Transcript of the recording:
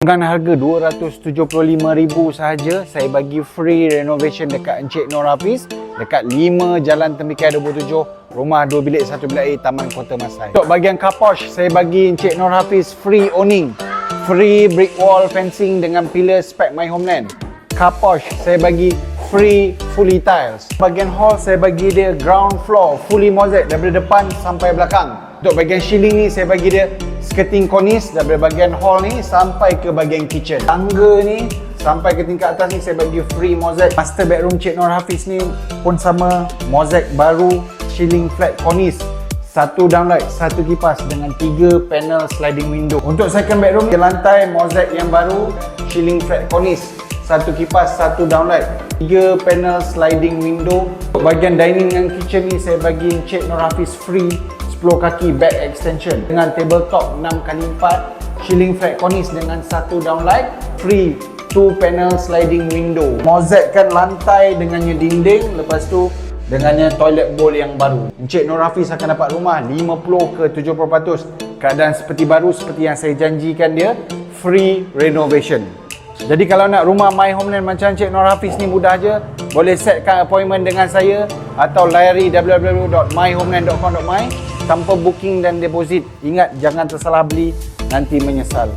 Dengan harga RM275,000 sahaja, saya bagi free renovation dekat Encik Nur Hafiz dekat 5 Jalan Tembikai 27, rumah 2 bilik 1 bilik air, Taman Kota Masai. Untuk bahagian car porch, saya bagi Encik Nur Hafiz free awning, free brick wall fencing dengan pillar spec My Homeland. Car porch saya bagi free fully tiles. Bahagian hall saya bagi dia ground floor fully mosaic daripada depan sampai belakang. Untuk bahagian ceiling ni saya bagi dia skirting cornice daripada bahagian hall ni sampai ke bahagian kitchen. Tangga ni sampai ke tingkat atas ni saya bagi free mosaic. Master bedroom Cik Nur Hafiz ni pun sama, mosaic baru, ceiling flat cornice, 1 downlight, 1 kipas dengan 3 panel sliding window. Untuk second bedroom, di lantai mosaic yang baru, ceiling flat cornice, 1 kipas, 1 downlight, 3 panel sliding window. Untuk bahagian dining dan kitchen ni saya bagi Encik Nur Hafiz free 10 kaki back extension dengan tabletop 6x4, ceiling flat cornice dengan 1 downlight, free 2 panel sliding window. Mozaikkan lantai dengannya dinding, lepas tu dengannya toilet bowl yang baru. Encik Nur Hafiz akan dapat rumah 50 ke 70% keadaan seperti baru, seperti yang saya janjikan dia, free renovation. Jadi kalau nak rumah My Homeland macam Encik Nur Hafiz ni, mudah je. Boleh setkan appointment dengan saya atau layari www.myhomeland.com.my tanpa booking dan deposit. Ingat, jangan tersalah beli, nanti menyesal.